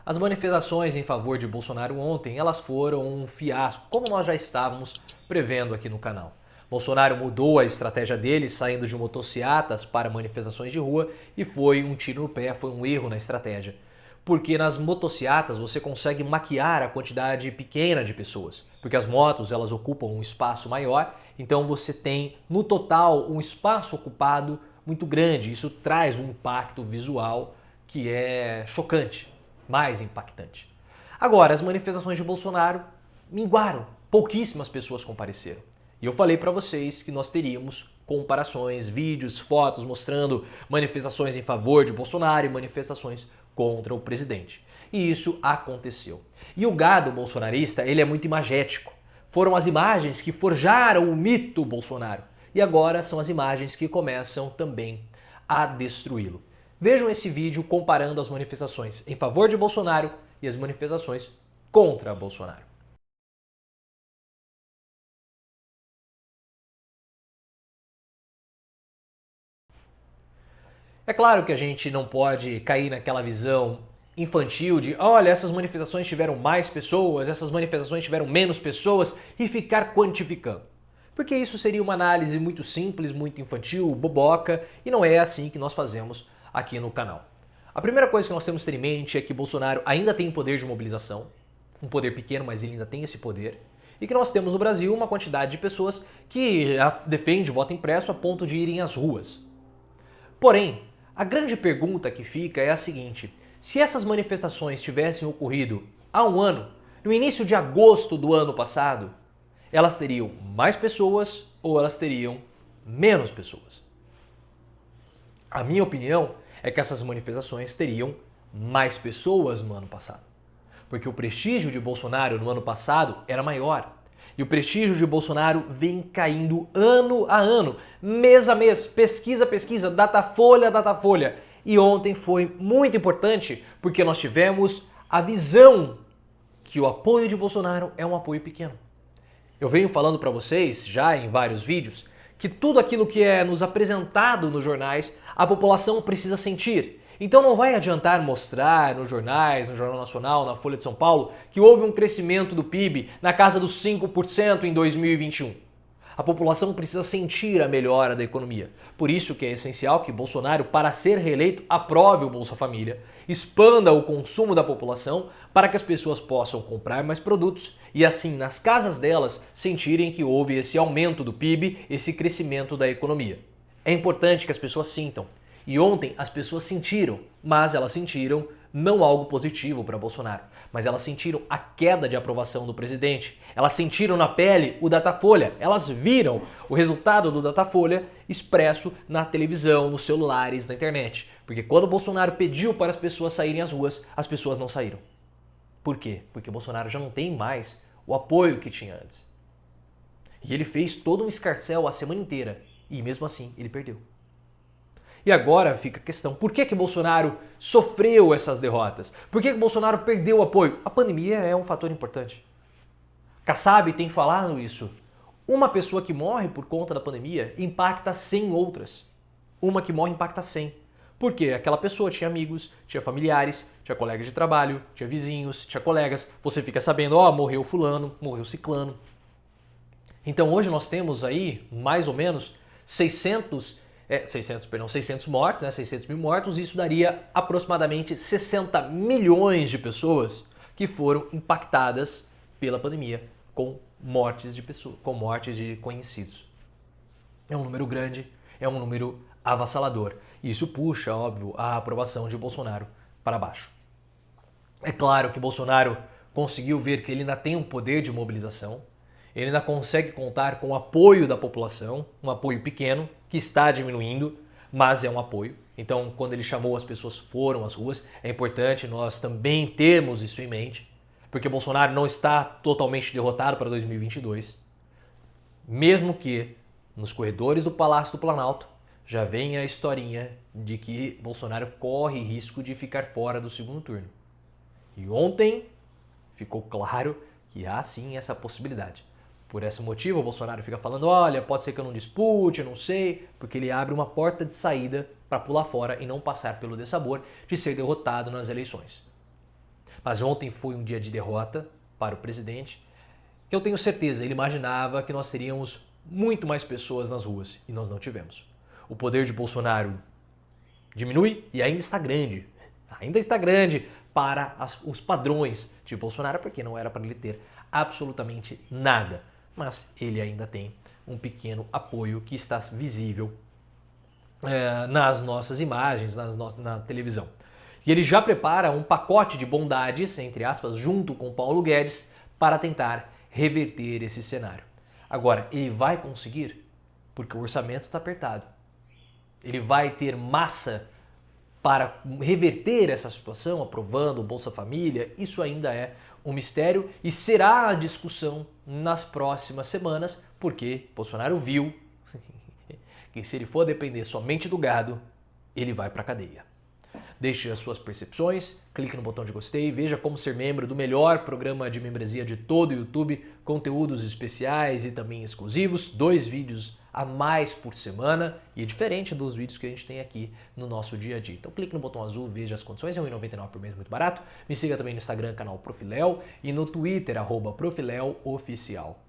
As manifestações em favor de Bolsonaro ontem, elas foram um fiasco, como nós já estávamos prevendo aqui no canal. Bolsonaro mudou a estratégia dele, saindo de motocicletas para manifestações de rua, e foi um tiro no pé, foi um erro na estratégia. Porque nas motocicletas você consegue maquiar a quantidade pequena de pessoas, porque as motos elas ocupam um espaço maior, então você tem no total um espaço ocupado muito grande. Isso traz um impacto visual que é chocante, mais impactante. Agora, as manifestações de Bolsonaro minguaram, pouquíssimas pessoas compareceram. E eu falei para vocês que nós teríamos comparações, vídeos, fotos mostrando manifestações em favor de Bolsonaro e manifestações contra o presidente. E isso aconteceu. E o gado bolsonarista, ele é muito imagético. Foram as imagens que forjaram o mito Bolsonaro. E agora são as imagens que começam também a destruí-lo. Vejam esse vídeo comparando as manifestações em favor de Bolsonaro e as manifestações contra Bolsonaro. É claro que a gente não pode cair naquela visão infantil de olha, essas manifestações tiveram mais pessoas, essas manifestações tiveram menos pessoas e ficar quantificando. Porque isso seria uma análise muito simples, muito infantil, boboca, e não é assim que nós fazemos aqui no canal. A primeira coisa que nós temos que ter em mente é que Bolsonaro ainda tem poder de mobilização, um poder pequeno, mas ele ainda tem esse poder, e que nós temos no Brasil uma quantidade de pessoas que defende voto impresso a ponto de irem às ruas. Porém, a grande pergunta que fica é a seguinte: se essas manifestações tivessem ocorrido há um ano, no início de agosto do ano passado, elas teriam mais pessoas ou elas teriam menos pessoas? A minha opinião é que essas manifestações teriam mais pessoas no ano passado. Porque o prestígio de Bolsonaro no ano passado era maior. E o prestígio de Bolsonaro vem caindo ano a ano, mês a mês, pesquisa a pesquisa, Datafolha a Datafolha. E ontem foi muito importante porque nós tivemos a visão que o apoio de Bolsonaro é um apoio pequeno. Eu venho falando para vocês, já em vários vídeos, que tudo aquilo que é nos apresentado nos jornais, a população precisa sentir. Então não vai adiantar mostrar nos jornais, no Jornal Nacional, na Folha de São Paulo, que houve um crescimento do PIB na casa dos 5% em 2021. A população precisa sentir a melhora da economia. Por isso que é essencial que Bolsonaro, para ser reeleito, aprove o Bolsa Família, expanda o consumo da população para que as pessoas possam comprar mais produtos e assim, nas casas delas, sentirem que houve esse aumento do PIB, esse crescimento da economia. É importante que as pessoas sintam. E ontem as pessoas sentiram, mas elas sentiram não algo positivo para Bolsonaro, mas elas sentiram a queda de aprovação do presidente. Elas sentiram na pele o Datafolha, elas viram o resultado do Datafolha expresso na televisão, nos celulares, na internet. Porque quando Bolsonaro pediu para as pessoas saírem às ruas, as pessoas não saíram. Por quê? Porque Bolsonaro já não tem mais o apoio que tinha antes. E ele fez todo um escarcéu a semana inteira e mesmo assim ele perdeu. E agora fica a questão, por que Bolsonaro sofreu essas derrotas? Por que Bolsonaro perdeu o apoio? A pandemia é um fator importante. Kassab tem falado isso. Uma pessoa que morre por conta da pandemia impacta 100 outras. Uma que morre impacta 100. Por quê? Aquela pessoa tinha amigos, tinha familiares, tinha colegas de trabalho, tinha vizinhos, tinha colegas. Você fica sabendo, morreu fulano, morreu ciclano. Então hoje nós temos aí, mais ou menos, 600 mortos, 600 mil mortos, e isso daria aproximadamente 60 milhões de pessoas que foram impactadas pela pandemia com mortes de pessoas, com mortes de conhecidos. É um número grande, é um número avassalador. E isso puxa, óbvio, a aprovação de Bolsonaro para baixo. É claro que Bolsonaro conseguiu ver que ele ainda tem um poder de mobilização, ele ainda consegue contar com o apoio da população, um apoio pequeno, que está diminuindo, mas é um apoio. Então, quando ele chamou, as pessoas foram às ruas. É importante nós também termos isso em mente, porque Bolsonaro não está totalmente derrotado para 2022, mesmo que nos corredores do Palácio do Planalto já venha a historinha de que Bolsonaro corre risco de ficar fora do segundo turno. E ontem ficou claro que há sim essa possibilidade. Por esse motivo, o Bolsonaro fica falando, olha, pode ser que eu não dispute, eu não sei, porque ele abre uma porta de saída para pular fora e não passar pelo dessabor de ser derrotado nas eleições. Mas ontem foi um dia de derrota para o presidente, que eu tenho certeza, ele imaginava que nós teríamos muito mais pessoas nas ruas e nós não tivemos. O poder de Bolsonaro diminui e ainda está grande para os padrões de Bolsonaro, porque não era para ele ter absolutamente nada. Mas ele ainda tem um pequeno apoio que está visível nas nossas imagens, na televisão. E ele já prepara um pacote de bondades, entre aspas, junto com Paulo Guedes, para tentar reverter esse cenário. Agora, ele vai conseguir? Porque o orçamento está apertado. Ele vai ter massa para reverter essa situação, aprovando o Bolsa Família? Isso ainda é um mistério e será a discussão nas próximas semanas, porque Bolsonaro viu que se ele for depender somente do gado, ele vai para a cadeia. Deixe as suas percepções, clique no botão de gostei, veja como ser membro do melhor programa de membresia de todo o YouTube, conteúdos especiais e também exclusivos, 2 vídeos a mais por semana e é diferente dos vídeos que a gente tem aqui no nosso dia a dia. Então clique no botão azul, veja as condições, é R$ 1,99 por mês, muito barato. Me siga também no Instagram, canal Profiléu, e no Twitter, @profileoficial.